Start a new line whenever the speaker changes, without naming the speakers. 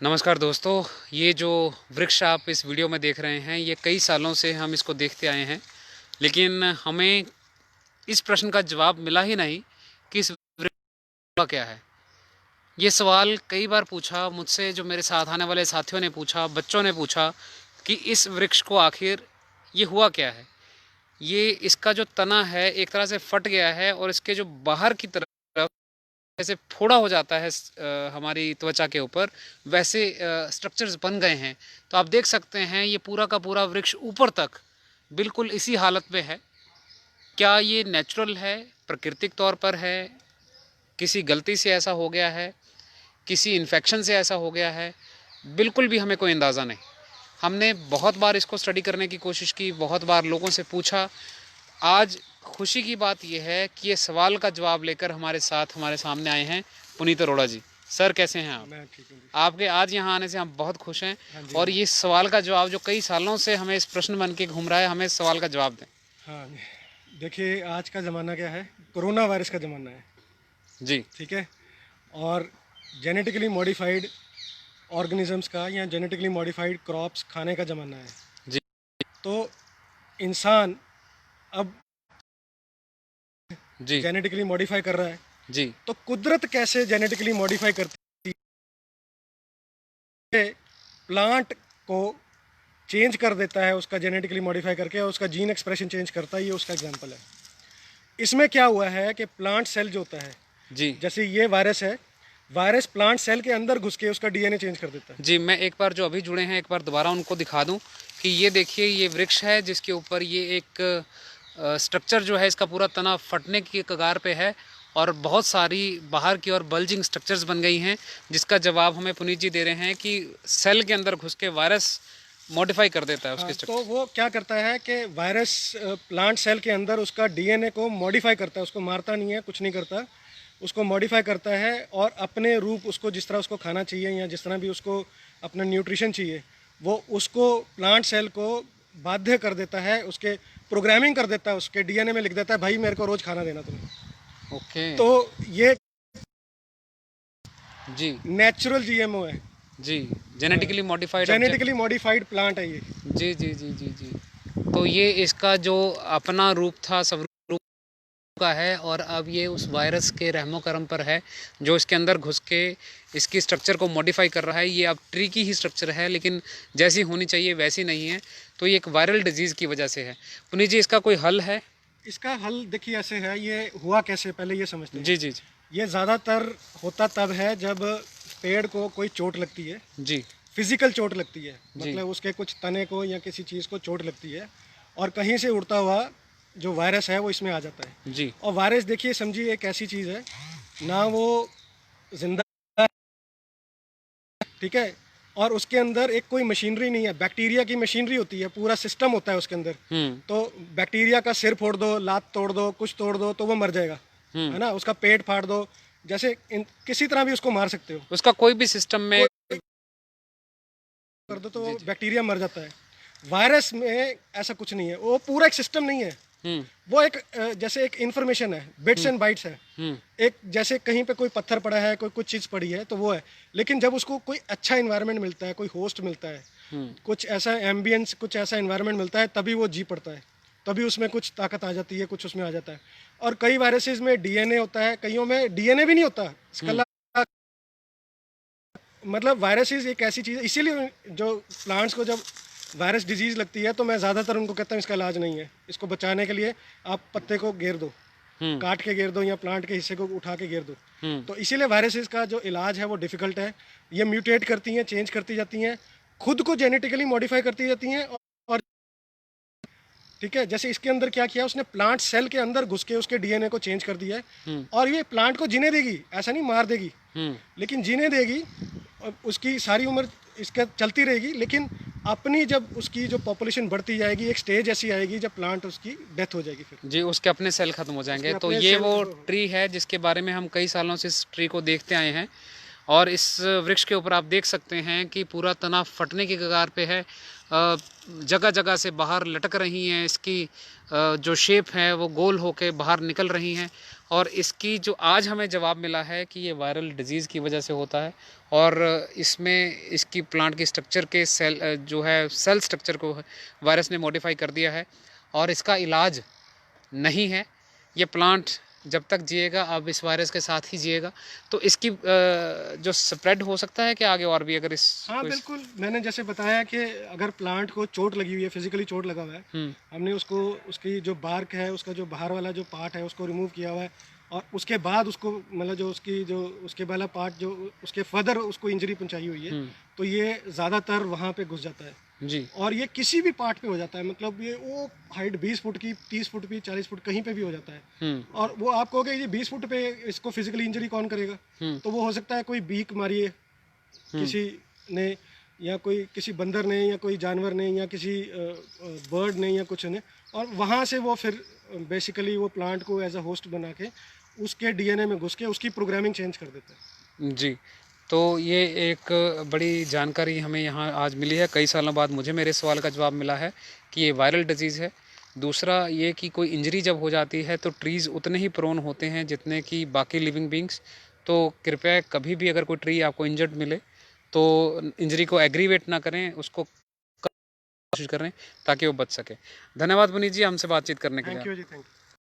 नमस्कार दोस्तों, ये जो वृक्ष आप इस वीडियो में देख रहे हैं, ये कई सालों से हम इसको देखते आए हैं, लेकिन हमें इस प्रश्न का जवाब मिला ही नहीं कि इस वृक्ष का क्या है। ये सवाल कई बार पूछा मुझसे, जो मेरे साथ आने वाले साथियों ने पूछा, बच्चों ने पूछा कि इस वृक्ष को आखिर ये हुआ क्या है। ये इसका जो तना है एक तरह से फट गया है और इसके जो बाहर की तरफ जैसे फोड़ा हो जाता है हमारी त्वचा के ऊपर, वैसे स्ट्रक्चर्स बन गए हैं। तो आप देख सकते हैं ये पूरा का पूरा वृक्ष ऊपर तक बिल्कुल इसी हालत में है। क्या ये नेचुरल है, प्राकृतिक तौर पर है, किसी गलती से ऐसा हो गया है, किसी इन्फेक्शन से ऐसा हो गया है, बिल्कुल भी हमें कोई अंदाज़ा नहीं। हमने बहुत बार इसको स्टडी करने की कोशिश की, बहुत बार लोगों से पूछा। आज खुशी की बात यह है कि ये सवाल का जवाब लेकर हमारे साथ हमारे सामने आए हैं पुनीत अरोड़ा जी। सर, कैसे हैं आप?
मैं ठीक हूँ जी।
आपके आज यहाँ आने से हम बहुत खुश हैं।
हाँ जी,
और
हाँ
ये सवाल का जवाब जो कई सालों से हमें इस प्रश्न बन के घूम रहा है, हमें इस सवाल का जवाब दें।
हाँ जी। देखिए, आज का ज़माना क्या है, कोरोना वायरस का ज़माना है।
जी
ठीक है। और जेनेटिकली मॉडिफाइड ऑर्गेनिजम्स का या जेनेटिकली मॉडिफाइड क्रॉप्स खाने का ज़माना है।
जी
तो इंसान अब
जी
जेनेटिकली मॉडिफाई कर रहा है।
जी
तो कुदरत कैसे जेनेटिकली मॉडिफाई करती है, प्लांट को चेंज कर देता है, उसका जेनेटिकली मॉडिफाई करके, और उसका जीन एक्सप्रेशन चेंज करता है। ये उसका एग्जाम्पल है। इसमें क्या हुआ है कि प्लांट सेल जो होता है,
जी
जैसे ये वायरस है, वायरस प्लांट सेल के अंदर घुस के उसका डीएनए चेंज कर देता है।
जी मैं एक बार जो अभी जुड़े हैं, एक बार दोबारा उनको दिखा दूं कि ये देखिए, ये वृक्ष है जिसके ऊपर ये एक स्ट्रक्चर जो है, इसका पूरा तना फटने की कगार पे है और बहुत सारी बाहर की और बल्जिंग स्ट्रक्चर्स बन गई हैं, जिसका जवाब हमें पुनीत जी दे रहे हैं कि सेल के अंदर घुस के वायरस मॉडिफाई कर देता है उसके
हाँ,
स्ट्रक्चर।
तो वो क्या करता है कि वायरस प्लांट सेल के अंदर उसका डीएनए को मॉडिफाई करता है। उसको मारता नहीं है, कुछ नहीं करता, उसको मॉडिफाई करता है और अपने रूप, उसको जिस तरह उसको खाना चाहिए या जिस तरह भी उसको अपना न्यूट्रिशन चाहिए, वो उसको प्लांट सेल को बाध्य कर देता है, उसके प्रोग्रामिंग कर देता है, उसके डीएनए में लिख देता है, भाई मेरे को रोज़ खाना देना तुम्हें।
ओके।
तो ये
जी
नेचुरल जीएमओ है।
जी genetically modified object.
Genetically modified plant है ये।
जी जी जी जी जी तो ये इसका जो अपना रूप था, सब रूप का है, और अब ये उस वायरस के रहमो करम पर है, जो इसके अंदर घुस के इसकी स्ट्रक्चर को मॉडिफाई कर रहा है। ये अब ट्री की ही स्ट्रक्चर है, लेकिन जैसी होनी चाहिए वैसी नहीं है। तो ये एक वायरल डिजीज़ की वजह से है। पुनीत जी, इसका कोई हल है?
इसका हल देखिए ऐसे है, ये हुआ कैसे पहले ये समझते हैं।
जी जी
ये ज़्यादातर होता तब है जब पेड़ को कोई चोट लगती है,
जी
फिजिकल चोट लगती है,
जी
मतलब उसके कुछ तने को या किसी चीज़ को चोट लगती है, और कहीं से उड़ता हुआ जो वायरस है वो इसमें आ जाता है।
जी
और वायरस देखिए, समझिए एक ऐसी चीज़ है, ना वो जिंदा, ठीक है, और उसके अंदर एक कोई मशीनरी नहीं है। बैक्टीरिया की मशीनरी होती है, पूरा सिस्टम होता है उसके अंदर। तो बैक्टीरिया का सिर फोड़ दो, लात तोड़ दो, कुछ तोड़ दो तो वो मर जाएगा, है ना। उसका पेट फाड़ दो, जैसे किसी तरह भी उसको मार सकते हो,
उसका कोई भी सिस्टम में।
कोई कर दो तो
जी
वो
जी
बैक्टीरिया मर जाता है। वायरस में ऐसा कुछ नहीं है, वो पूरा एक सिस्टम नहीं है।
हम्म
वो एक जैसे एक इंफॉर्मेशन है, बिट्स एंड बाइट्स है।
हम्म
एक जैसे कहीं पे कोई पत्थर पड़ा है, कोई कुछ चीज़ पड़ी है, तो वो है। लेकिन जब उसको कोई अच्छा इन्वायरमेंट मिलता है, कोई होस्ट मिलता है, कुछ ऐसा एम्बियंस, कुछ ऐसा इन्वायरमेंट मिलता है, तभी वो जी पड़ता है, तभी उसमें कुछ ताकत आ जाती है, कुछ उसमें आ जाता है। और कई वायरसेस में डीएनए होता है, कईयों में डीएनए भी नहीं होता। स्कला, मतलब वायरसेस एक ऐसी चीज़ है, इसीलिए जो प्लांट्स को जब वायरस डिजीज़ लगती है, तो मैं ज़्यादातर उनको कहता हूँ इसका इलाज नहीं है। इसको बचाने के लिए आप पत्ते को घेर दो, काट के घेर दो, या प्लांट के हिस्से को उठा के घेर दो। तो इसीलिए वायरसेस का जो इलाज है वो डिफ़िकल्ट है। ये म्यूटेट करती हैं, चेंज करती जाती हैं, खुद को जेनेटिकली मॉडिफाई करती जाती हैं। और ठीक है, जैसे इसके अंदर क्या किया उसने, प्लांट सेल के अंदर घुस के उसके डीएनए को चेंज कर दिया है। और ये प्लांट को जीने देगी, ऐसा नहीं मार देगी, लेकिन जीने देगी, और उसकी सारी उम्र इसका चलती रहेगी। लेकिन अपनी जब उसकी जो पॉपुलेशन बढ़ती जाएगी, एक स्टेज ऐसी आएगी जब प्लांट उसकी डेथ हो जाएगी, फिर
जी, उसके अपने सेल खत्म हो जाएंगे। तो ये वो ट्री है जिसके बारे में हम कई सालों से इस ट्री को देखते आए हैं। और इस वृक्ष के ऊपर आप देख सकते हैं कि पूरा तना फटने की कगार पे है। जगह जगह से बाहर लटक रही हैं, इसकी जो शेप है वो गोल होके बाहर निकल रही हैं। और इसकी जो आज हमें जवाब मिला है कि ये वायरल डिजीज़ की वजह से होता है, और इसमें इसकी प्लांट की स्ट्रक्चर के सेल जो है सेल स्ट्रक्चर को वायरस ने मॉडिफाई कर दिया है, और इसका इलाज नहीं है। ये प्लांट जब तक जिएगा अब इस वायरस के साथ ही जिएगा। तो इसकी जो स्प्रेड हो सकता है कि आगे और भी, अगर इस
हाँ बिल्कुल, मैंने जैसे बताया कि अगर प्लांट को चोट लगी हुई है, फिजिकली चोट लगा हुआ है, हमने उसको उसकी जो बार्क है, उसका जो बाहर वाला जो पार्ट है उसको रिमूव किया हुआ है, और उसके बाद उसको मतलब जो उसके वाला पार्ट जो उसके फर्दर उसको इंजरी पहुंचाई हुई है, तो ये ज़्यादातर वहाँ पे घुस जाता है
जी।
और ये किसी भी पार्ट पे हो जाता है। मतलब ये वो हाइट 20 फुट की, 30 फुट की, 40 फुट कहीं पे भी हो जाता है। और वो आप कहोगे ये 20 फुट पे इसको फिजिकली इंजरी कौन करेगा, तो वो हो सकता है कोई बीक मारी है किसी ने, या कोई किसी बंदर ने, या कोई जानवर ने, या किसी बर्ड ने, या कुछ ने, और वहाँ से वो फिर बेसिकली वो प्लांट को एज अ होस्ट बना के उसके डीएनए में घुस के उसकी प्रोग्रामिंग चेंज कर देता है।
जी, तो ये एक बड़ी जानकारी हमें यहाँ आज मिली है। कई सालों बाद मुझे मेरे सवाल का जवाब मिला है कि ये वायरल डिजीज़ है। दूसरा ये कि कोई इंजरी जब हो जाती है तो ट्रीज़ उतने ही प्रोन होते हैं जितने कि बाकी लिविंग बींग्स। तो कृपया कभी भी अगर कोई ट्री आपको इंजर्ड मिले तो इंजरी को एग्रीवेट ना करें, उसको कोशिश करें ताकि वो बच सके। धन्यवाद पुनीत जी, हमसे बातचीत करने के लिए।
Thank you ji, thank you.